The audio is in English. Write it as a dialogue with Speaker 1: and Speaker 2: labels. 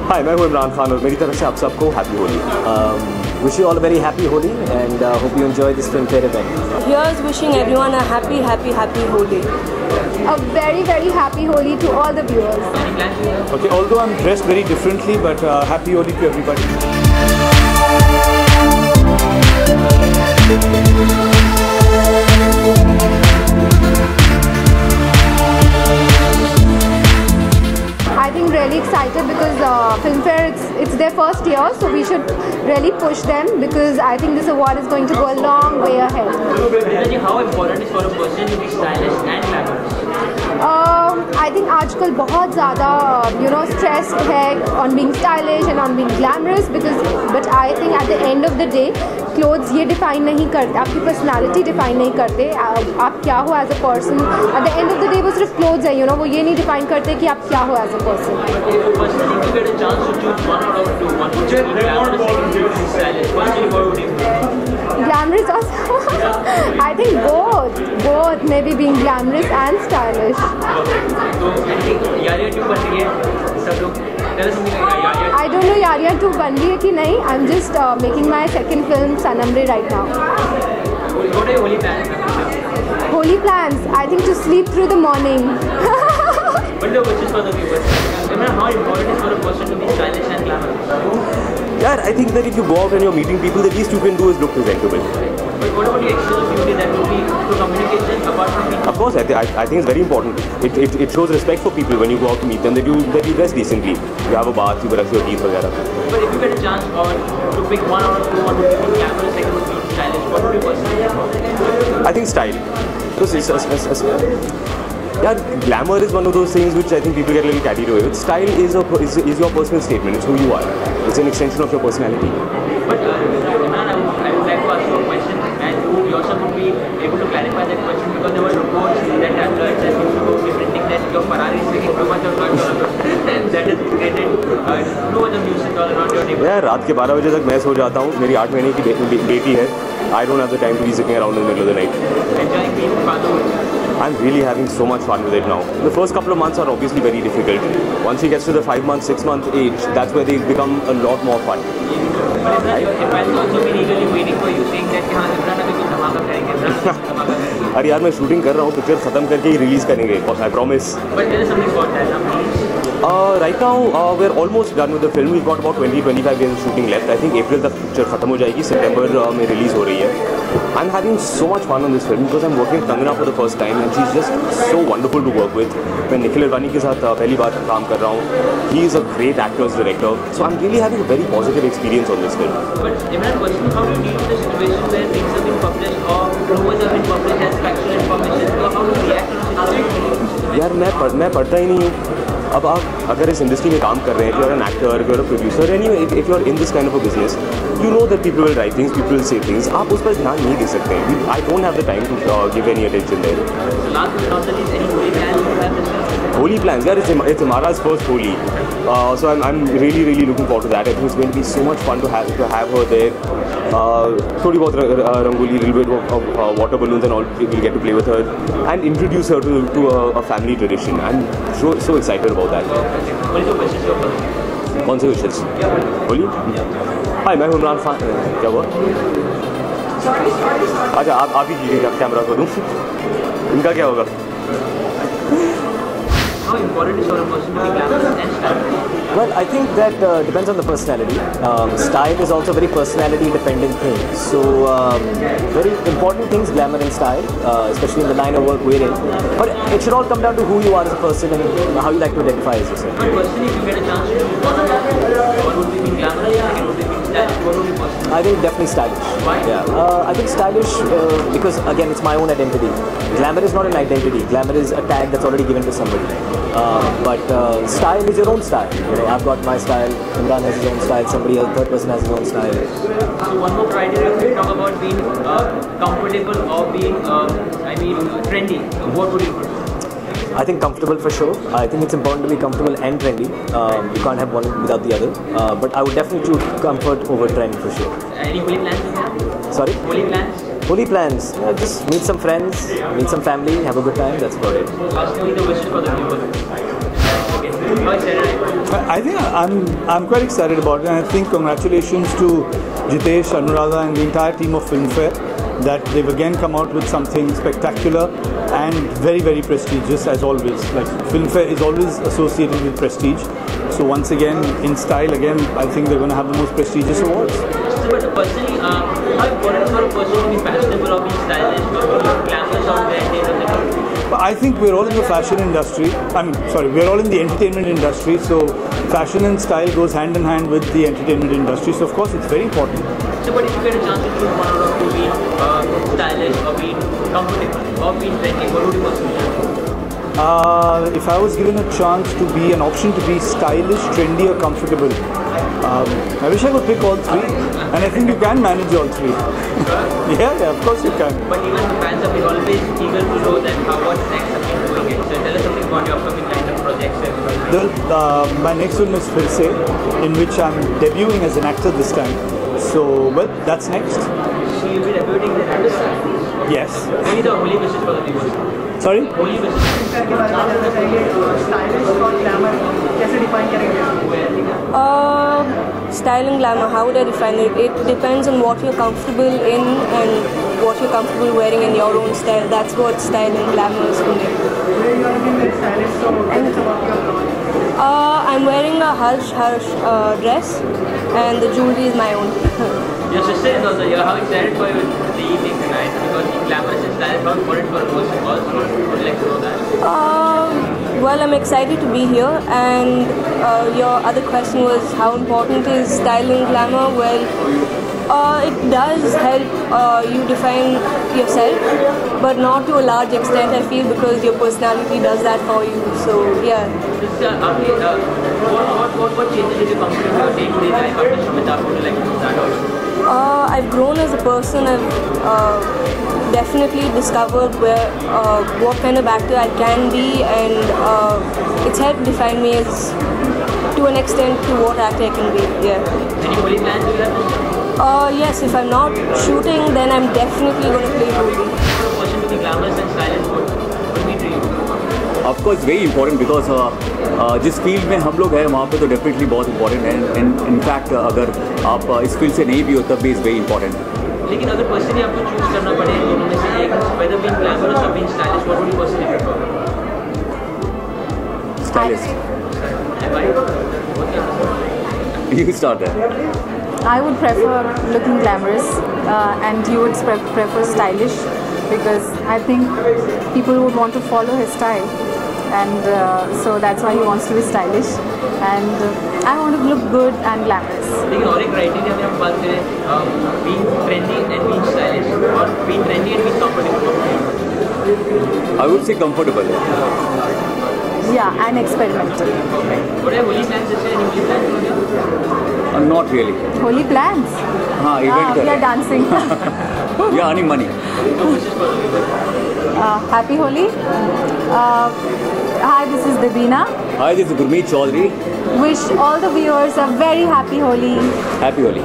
Speaker 1: हाय, मैं हूँ इमरान खान और मेरी तरफ से आप सबको happy Holi.
Speaker 2: Wish you all a very happy Holi and hope you enjoy this film fair event.
Speaker 3: Here's wishing everyone a happy Holi.
Speaker 4: A very happy Holi to all the viewers.
Speaker 5: Okay, although I'm dressed very differently, but happy Holi to everybody.
Speaker 4: I think really excited because Filmfare, it's their first year, so we should really push them because I think this award is going to go a long way ahead.
Speaker 6: How important is for a person to be stylish and glamorous?
Speaker 4: I think आजकल बहुत ज़्यादा stress है on being stylish and on being glamorous but I think at the end of the day clothes ये define नहीं करते, आपकी personality define नहीं करते, आप क्या हो as a person. At the end of the day वो सिर्फ clothes है, वो ये नहीं define करते कि आप क्या हो as a person.
Speaker 6: But if a person if you get a chance to choose one out of two, one would be glamorous, second would be stylish. Personally, what would you do?
Speaker 4: Glamorous also. I think both maybe being glamorous and stylish.
Speaker 6: So anything Yaariyan 2 बन रही है, सब लोग tell us something like Yaariyan.
Speaker 4: I don't know Yaariyan 2 बन रही है कि नहीं. I'm just making my second film Sanamre right now.
Speaker 6: What are your Holi plans?
Speaker 4: Holi plans, I think to sleep through the morning.
Speaker 6: What are your wishes for the viewers? How important is for a person to be stylish and glamorous?
Speaker 1: Yeah, I think that if you go out and you're meeting people, the least you can do is look presentable.
Speaker 6: But what about the external beauty that would be to communication apart from being?
Speaker 1: Of course, I think it's very important. It shows respect for people when you go out to meet them that you dress decently. You have a bath, you brush your teeth, etc.
Speaker 6: But if you get a chance to pick one out of two, one would be glamorous, second would be stylish, what would you personally do?
Speaker 1: I think style. Because yeah, glamour is one of those things which I think people get a little carried away with. Style is your personal statement. It's who you are. It's an extension of your personality.
Speaker 6: But Imran, I would like to ask you a question, and you yourself would be able to clarify that question because there were reports that printing that your Ferrari is taking too much of your and that has created too much of nuisance all around your neighborhood.
Speaker 1: Yeah, रात के 12 बजे तक मैं सो जाता हूँ. मेरी 8 महीने की बेटी है. I don't have the time to be sitting around in the middle of the night.
Speaker 6: Enjoying being fatherhood.
Speaker 1: I'm really having so much fun with it now. The first couple of months are obviously very difficult. Once he gets to the 5-month, 6-month age, that's where they become a lot more fun.
Speaker 6: But if I've also been eagerly waiting for you saying that Imran अभी कुछ धमाका करेंगे, Imran धमाका करेंगे.
Speaker 1: अरे यार मैं shooting कर रहा हूँ, पिक्चर खत्म करके ही रिलीज करेंगे. I promise.
Speaker 6: But there is something about that, please.
Speaker 1: Right now we're almost done with the film. We've got about 20-25 days of shooting left. I think April तक पिक्चर खत्म हो जाएगी. September में release हो रही है. I'm having so much fun on this film because I'm working with Kangana for the first time and she's just so wonderful to work with. मैं निखिल अडवाणी के साथ पहली बार काम कर रहा हूँ. He is a great actor's director. So I'm really having a very positive experience on this film.
Speaker 6: But Imran, personally, how do you deal with the situation where things have been published or rumors have been published as factual information? So how do you react to the situation?
Speaker 1: यार मैं पढ़ता ही नहीं हूँ. अब आप अगर इस industry में काम कर रहे हैं, if you're an actor, if you're a producer, anyway, if you're in this kind of a business, you know that people will write things, people will say things. आप उस पर ध्यान नहीं दे सकते हैं. I don't have the time to give any attention there.
Speaker 6: So last but not the least, any Holi plans you have this year?
Speaker 1: Holi plans, yeah, it's Imara's first Holi. So I'm really looking forward to that. I think it's going to be so much fun to have her there. थोड़ी बहुत rangoli, little bit of water balloons and all. We'll get to play with her and introduce her to a family tradition. I'm so excited about that.
Speaker 6: What is your wishes for Holi?
Speaker 1: कौन से wishes? Holi? हाय, मैं हूँ इमरान खान. क्या हुआ? अच्छा आप ही कीजिए, camera को दूँ. इनका क्या होगा?
Speaker 6: How important is for a person to be glamorous and stylish?
Speaker 2: Well, I think that depends on the personality. Style is also a very personality dependent thing. So very important things, glamour and style, especially in the line of work we're in. But it should all come down to who you are as a person and how you like to identify as yourself.
Speaker 6: But personally, if you get a chance to do one would be being glamorous, second would be being stylish. What would be personal?
Speaker 2: I think definitely stylish.
Speaker 6: Why?
Speaker 2: Yeah. I think stylish because again it's my own identity. Glamour is not an identity. Glamour is a tag that's already given to somebody. But style is your own style. I've got my style. Imran has his own style. Somebody else, third person has his own style.
Speaker 6: So one more criteria, if you talk about being comfortable or being, trendy, what would you prefer?
Speaker 2: I think comfortable for sure. I think it's important to be comfortable and trendy. You can't have one without the other. But I would definitely choose comfort over trend for sure.
Speaker 6: Any Holi plans you have?
Speaker 2: Sorry?
Speaker 6: Holi plans?
Speaker 2: Holy plans. Just meet some friends, meet some family, have a good time. That's about it.
Speaker 6: Lastly, the wishes for the viewers. How excited are you?
Speaker 5: I think I'm quite excited about it, and I think congratulations to Jitesh, Anuradha, and the entire team of Filmfare that they've again come out with something spectacular and very, very prestigious as always. Like Filmfare is always associated with prestige. So once again, in style, again, I think they're going to have the most prestigious awards.
Speaker 6: But personally, how important for a person to be fashionable or be stylish or be glamorous out there in the world?
Speaker 5: I think we're all in the fashion industry. We're all in the entertainment industry. So fashion and style goes hand in hand with the entertainment industry. So of course, it's very important.
Speaker 6: So, but if you get a chance to choose one out of two, be stylish or be comfortable or be trendy, what would you personally choose?
Speaker 5: If I was given a chance to be an option to be stylish, trendy or comfortable, I wish I could pick all three, and I think you can manage all three. yeah, of course you can.
Speaker 6: But even the fans are always eager to know that what's next up in doing it. So tell us something about your upcoming kind of projects.
Speaker 5: My next one is Fir Se, in which I'm debuting as an actor this time. So, well, that's next.
Speaker 6: So you'll be debuting this?
Speaker 5: Yes.
Speaker 6: Maybe the holy wishes for the viewers.
Speaker 5: Sorry?
Speaker 6: Holy wishes.
Speaker 3: Style and glamour, how would I define it? It depends on what you're comfortable in and what you're comfortable wearing in your own style. That's what style and glamour is for me. I'm wearing a Harsh dress and the jewelry is my own.
Speaker 6: Your sister is also here. How excited for you the evening tonight? Because the glamorous and style is how important for a person also. Would you like to know that?
Speaker 3: Well, I'm excited to be here, and your other question was how important is style and glamour? Well, it does help you define yourself, but not to a large extent, I feel, because your personality does that for you. So, yeah.
Speaker 6: What changes did you come to your day-to-day life after Shramita? Would you like to know that also?
Speaker 3: I've grown as a person. I've definitely discovered what kind of actor I can be, and it's helped define me as, to an extent, to what actor I can be. Yeah.
Speaker 6: Any holy plans do you have?
Speaker 3: Yes, if I'm not shooting, then I'm definitely going to play holy.
Speaker 6: For a person to be glamorous and stylish, what would be to you?
Speaker 7: Of course, very important because जिस field में हम लोग हैं वहाँ पे तो definitely बहुत important है एंड इनफैक्ट अगर आप इस फील्ड से नहीं भी हो तब भी इज़ वेरी इंपॉर्टेंट.
Speaker 6: लेकिन अगर पर्सनली आपको चूज करना पड़े दोनों में से एक, whether being glamorous or being stylish, what would you personally prefer?
Speaker 7: Stylish. You start there.
Speaker 8: I would prefer looking glamorous and you would prefer stylish, because I think people would want to follow his style, and so that's why he wants to be stylish, and I want to look good and glamorous.
Speaker 6: लेकिन और एक criteria में हम बात करें being trendy and being stylish और being trendy and being comfortable.
Speaker 7: I would say comfortable.
Speaker 8: Yeah, and experimental.
Speaker 6: What are holy plans this year? Any holy plans?
Speaker 7: Not really.
Speaker 8: Holy plans?
Speaker 7: हाँ, event
Speaker 8: we are dancing.
Speaker 7: Yeah, earning money.
Speaker 8: Happy Holi. Hi, this is Devina.
Speaker 7: Hi, this is Gurmeet Chaudhary.
Speaker 8: Wish all the viewers a very happy Holi.
Speaker 7: Happy Holi.